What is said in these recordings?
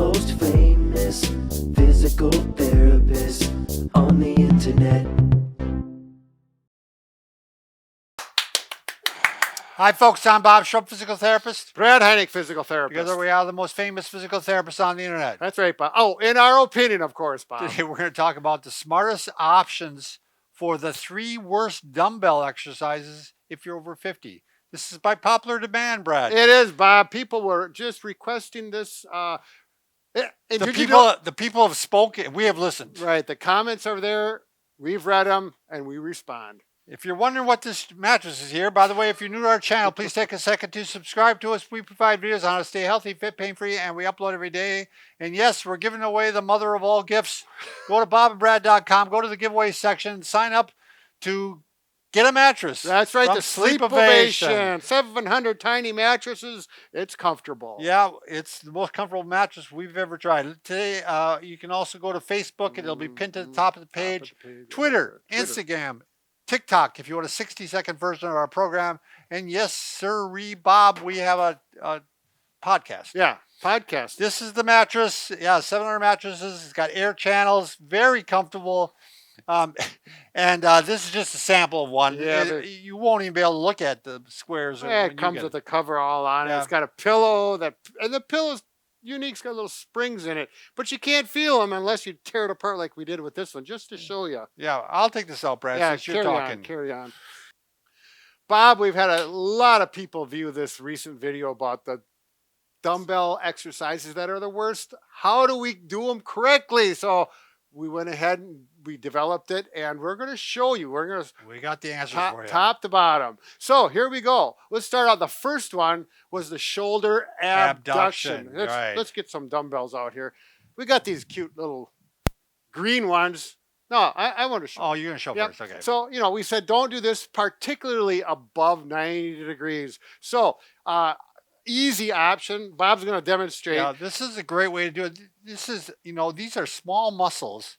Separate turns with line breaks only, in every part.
most famous physical therapist on the internet.
Hi, folks. I'm Bob Schrupp, physical therapist.
Brad Heineck, physical therapist.
Together we are the most famous physical therapists on the internet.
That's right, Bob. Oh, in our opinion, of course, Bob.
Today we're going to talk about the smartest options for the 3 worst dumbbell exercises if you're over 50. This is by popular demand, Brad.
It is, Bob. People were just requesting this.
The people have spoken. We have listened.
Right. The comments are there. We've read them, and we respond.
If you're wondering what this mattress is here, by the way, if you're new to our channel, please take a second to subscribe to us. We provide videos on how to stay healthy, fit, pain-free, and we upload every day. And yes, we're giving away the mother of all gifts. Go to bobandbrad.com, go to the giveaway section, sign up to get a mattress.
That's right,
from
the Sleepovation. 700 tiny mattresses. It's comfortable.
Yeah, it's the most comfortable mattress we've ever tried. Today, you can also go to Facebook, and it'll be pinned to the top of the page. Twitter, Instagram, TikTok, if you want a 60-second version of our program. And yes, sirree, Bob, we have a podcast.
Yeah, podcast.
This is the mattress. Yeah, 700 mattresses. It's got air channels. Very comfortable. This is just a sample of one.
Yeah,
you won't even be able to look at the squares.
Yeah, it comes with a cover all on it. It's got a pillow. And the pillow's unique. It's got little springs in it. But you can't feel them unless you tear it apart like we did with this one, just to show you.
Yeah, I'll take this out, Brad, since you're talking.
Carry on. Bob, we've had a lot of people view this recent video about the dumbbell exercises that are the worst. How do we do them correctly? So we went ahead and we developed it, and we're going to show you.
We got the answers for you.
Top to bottom. So here we go. Let's start out. The first one was the shoulder abduction. Let's get some dumbbells out here. We got these cute little green ones. No, I want to show.
Oh, you're going to show first. Okay.
So, we said don't do this particularly above 90 degrees. So, easy option. Bob's going to demonstrate.
Yeah, this is a great way to do it. This is, these are small muscles.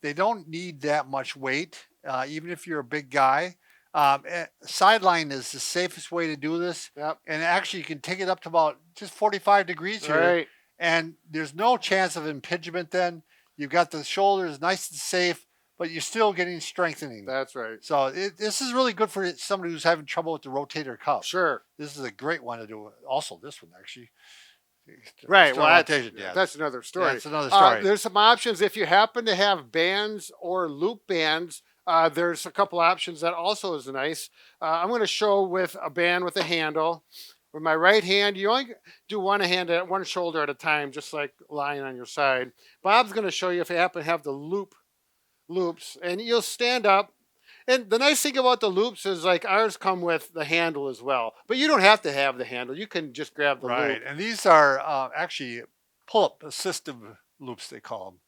They don't need that much weight, even if you're a big guy. Sideline is the safest way to do this.
Yep.
And actually, you can take it up to about just 45 degrees here.
Right.
And there's no chance of impingement then. You've got the shoulders nice and safe, but you're still getting strengthening.
That's right.
So this is really good for somebody who's having trouble with the rotator cuff.
Sure.
This is a great one to do. Also, this one actually.
Right. Well,
yeah.
that's another story.
That's another story.
There's some options. If you happen to have bands or loop bands, there's a couple options that also is nice. I'm going to show with a band with a handle. With my right hand, you only do one shoulder at a time, just like lying on your side. Bob's going to show you if you happen to have the loops, and you'll stand up. And the nice thing about the loops is like ours come with the handle as well. But you don't have to have the handle. You can just grab the loop.
Right, and these are actually pull-up assistive loops, they call them.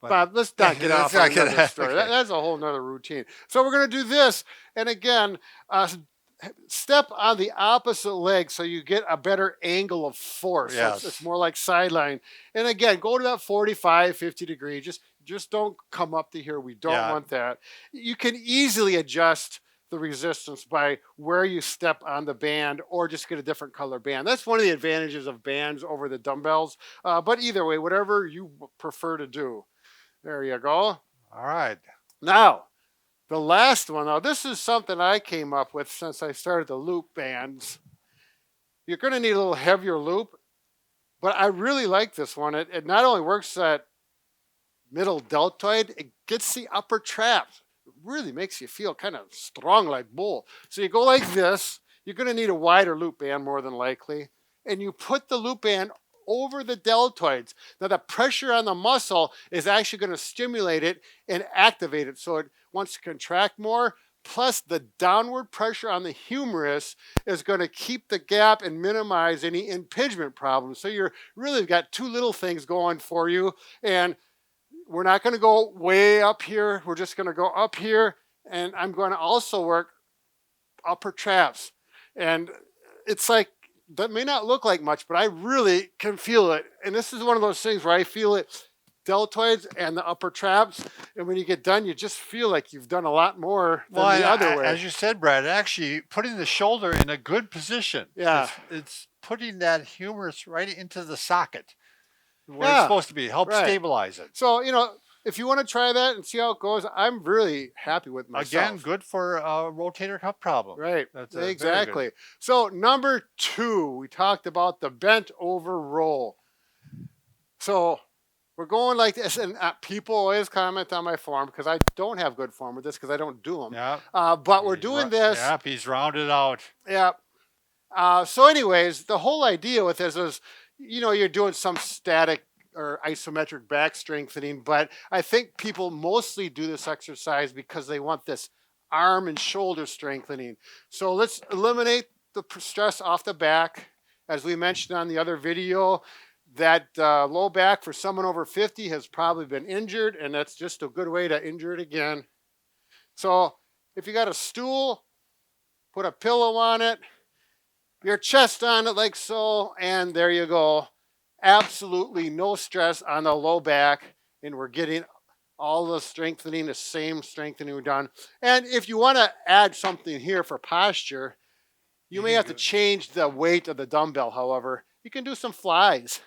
But
Bob, let's not get off on another story.
Okay.
That's a whole nother routine. So we're going to do this. And again, step on the opposite leg so you get a better angle of force.
Yes.
So it's more like sideline. And again, go to that 45, 50 degree. Just don't come up to here. We don't want that. You can easily adjust the resistance by where you step on the band or just get a different color band. That's one of the advantages of bands over the dumbbells. But either way, whatever you prefer to do. There you go.
All right.
Now, the last one, now this is something I came up with since I started the loop bands. You're going to need a little heavier loop, but I really like this one. It not only works at middle deltoid, it gets the upper traps. It really makes you feel kind of strong like bull. So you go like this. You're going to need a wider loop band more than likely. And you put the loop band over the deltoids. Now the pressure on the muscle is actually going to stimulate it and activate it so it wants to contract more. Plus the downward pressure on the humerus is going to keep the gap and minimize any impingement problems. So you're really got two little things going for you. And we're not going to go way up here. We're just going to go up here. And I'm going to also work upper traps. And it's like, that may not look like much, but I really can feel it. And this is one of those things where I feel it, deltoids and the upper traps. And when you get done, you just feel like you've done a lot more than the other way.
As you said, Brad, actually putting the shoulder in a good position.
Yeah.
It's putting that humerus right into the socket. where it's supposed to be. Help
right.
stabilize it.
So, if you want to try that and see how it goes, I'm really happy with myself.
Again, good for rotator cuff problem.
Right.
That's
Exactly. So number 2, we talked about the bent over roll. So we're going like this, and people always comment on my form because I don't have good form with this because I don't do them.
Yeah.
But we're doing this.
Yep, he's rounded out.
Yeah. So anyways, the whole idea with this is, you're doing some static or isometric back strengthening, but I think people mostly do this exercise because they want this arm and shoulder strengthening. So let's eliminate the stress off the back. As we mentioned on the other video, that low back for someone over 50 has probably been injured, and that's just a good way to injure it again. So if you got a stool, put a pillow on it, your chest on it like so, and there you go. Absolutely no stress on the low back, and we're getting all the strengthening, the same strengthening we've done. And if you want to add something here for posture, you may have to change the weight of the dumbbell. However, you can do some flies,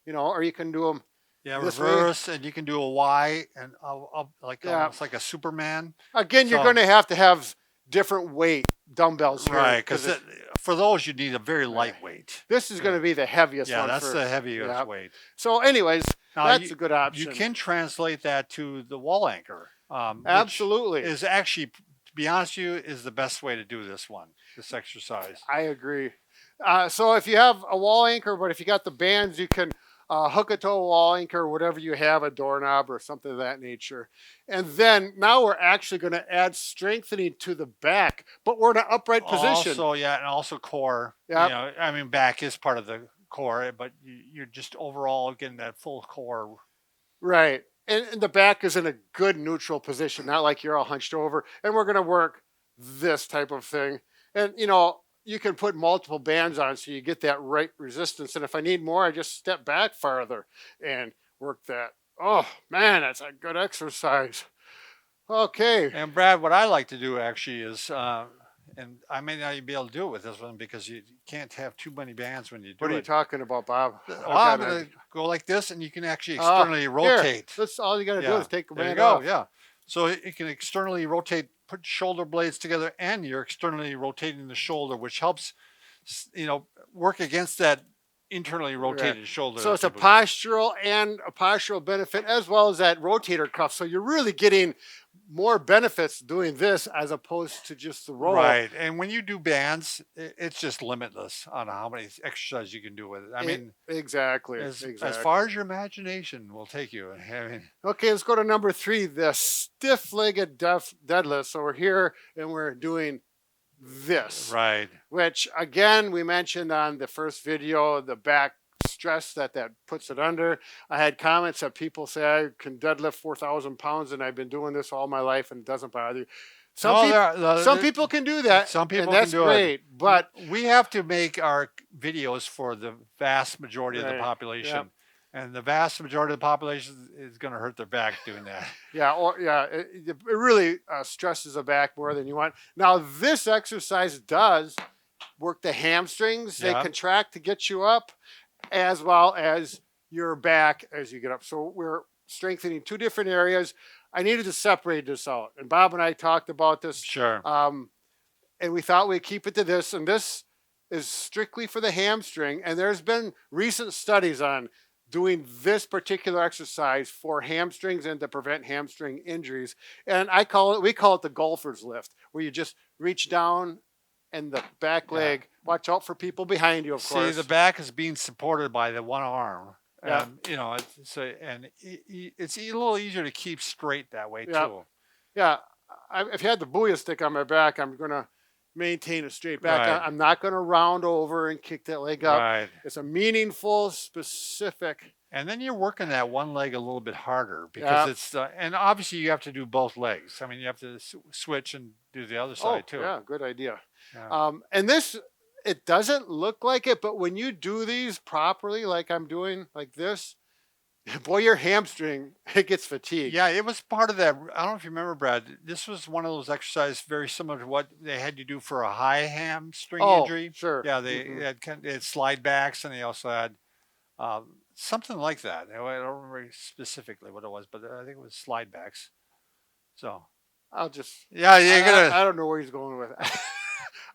or you can do them
reverse, and you can do a Y, and almost like a Superman.
Again, you're going to have different weight dumbbells here.
Right, because for those you need a very lightweight.
This is going to be the heaviest one.
Yeah, that's the heaviest weight.
So anyways,
now,
that's a good option.
You can translate that to the wall anchor.
Absolutely.
Which is actually, to be honest with you, is the best way to do this exercise.
I agree. So if you have a wall anchor, but if you got the bands, you can hook it to a wall anchor, whatever you have, a doorknob or something of that nature. And then now we're actually going to add strengthening to the back, but we're in an upright position.
And also core.
Yep.
Back is part of the core, but you're just overall getting that full core.
Right. And the back is in a good neutral position, not like you're all hunched over. And we're going to work this type of thing. And, you can put multiple bands on so you get that right resistance. And if I need more, I just step back farther and work that. Oh, man, that's a good exercise. Okay.
And Brad, what I like to do actually is, and I may not even be able to do it with this one because you can't have too many bands when you do it.
What are you talking about, Bob?
I'm going to go like this, and you can actually externally rotate.
That's all you got to do is take a band
off.
off.
Yeah. So you can externally rotate, put shoulder blades together, and you're externally rotating the shoulder, which helps, work against that internally rotated shoulder.
So it's a postural benefit as well as that rotator cuff. So you're really getting more benefits doing this as opposed to just the roll.
Right. And when you do bands, it's just limitless on how many exercises you can do with it. I mean,
exactly.
As far as your imagination will take you.
Okay, let's go to number 3, the stiff-legged deadlift. So we're here and we're doing this.
Right.
Which, again, we mentioned on the first video, the back stress that puts it under. I had comments that people say I can deadlift 4,000 pounds and I've been doing this all my life and it doesn't bother you. Some people can do that.
Some people
and that's
can do
great,
it.
But
we have to make our videos for the vast majority of the population.
Yep.
And the vast majority of the population is going to hurt their back doing that.
It really stresses the back more than you want. Now, this exercise does work the hamstrings. They contract to get you up, as well as your back as you get up. So we're strengthening 2 different areas. I needed to separate this out. And Bob and I talked about this.
Sure.
And we thought we'd keep it to this. And this is strictly for the hamstring. And there's been recent studies on doing this particular exercise for hamstrings and to prevent hamstring injuries. And we call it the golfer's lift, where you just reach down and the back leg. Watch out for people behind you, of course.
See, the back is being supported by the one arm.
Yeah.
It's a little easier to keep straight that way too.
Yeah. If you had the booyah stick on my back, I'm going to maintain a straight back.
Right.
I'm not going to round over and kick that leg up.
Right.
It's a meaningful, specific.
And then you're working that one leg a little bit harder because it's, and obviously you have to do both legs. I mean, you have to switch and do the other side too.
Yeah, good idea.
Yeah.
And this, it doesn't look like it, but when you do these properly, like I'm doing like this, boy, your hamstring, it gets fatigued.
Yeah, it was part of that. I don't know if you remember, Brad. This was one of those exercises very similar to what they had you do for a high hamstring injury.
Sure.
Yeah, they had slide backs, and they also had Something like that. I don't remember specifically what it was, but I think it was slide backs. So
I'll just.
yeah, you're gonna.
I don't know where he's going with it.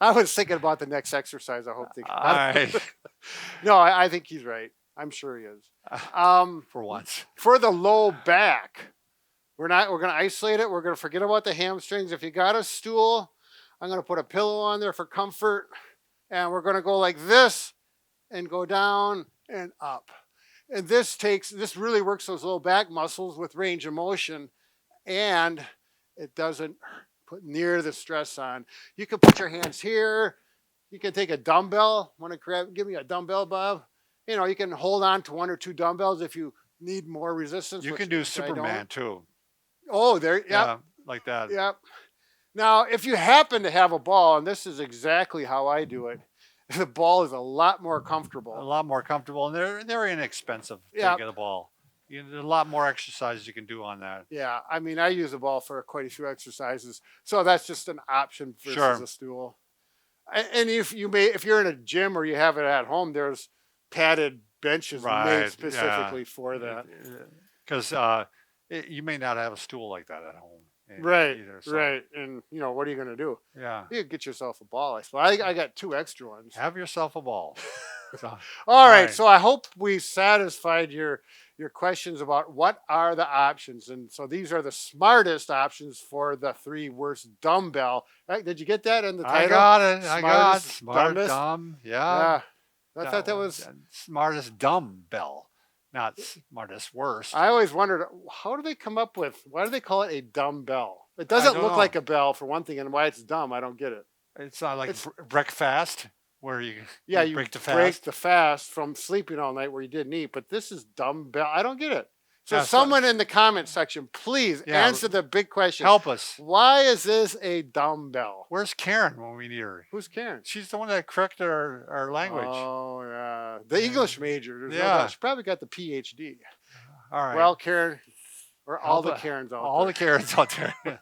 I was thinking about the next exercise. I hope they.
All right.
No, I think he's right. I'm sure he is.
For once.
For the low back, we're going to isolate it. We're going to forget about the hamstrings. If you got a stool, I'm going to put a pillow on there for comfort, and we're going to go like this and go down and up. And this really works those low back muscles with range of motion, and it doesn't put near the stress on. You can put your hands here. You can take a dumbbell. Want to give me a dumbbell, Bob? You can hold on to 1 or 2 dumbbells if you need more resistance.
You can do Superman too.
Oh, there, yep.
Yeah, like that.
Yep. Now, if you happen to have a ball, and this is exactly how I do it, the ball is a lot more comfortable.
A lot more comfortable, and they're inexpensive to
Yep.
get a ball. There's a lot more exercises you can do on that.
Yeah, I mean, I use a ball for quite a few exercises, so that's just an option versus a stool. And if you're in a gym or you have it at home, there's padded benches made specifically for that.
Because you may not have a stool like that at home.
Right,
either, so.
right. And, what are you going to do?
Yeah.
You can get yourself a ball. I got 2 extra ones.
Have yourself a ball. So,
all right. So I hope we satisfied your questions about what are the options. And so these are the smartest options for the 3 worst dumbbell. Right? Did you get that in the title?
I got it. I got smart,
dumbest?
dumb.
Yeah. I thought that was
smartest dumbbell, not smartest worst.
I always wondered, how do they come up with, why do they call it a dumbbell? It doesn't look like a bell for one thing, and why it's dumb, I don't get it.
It's not like breakfast where you break the fast.
Break the fast from sleeping all night where you didn't eat, but this is dumbbell. I don't get it. So someone in the comment section, please answer the big question.
Help us.
Why is this a dumbbell?
Where's Karen when we need her?
Who's Karen?
She's the one that corrected our language.
Oh, yeah. The English major. She probably got the PhD.
All right.
Well, Karen, or all the Karens out there.
All the Karens out there.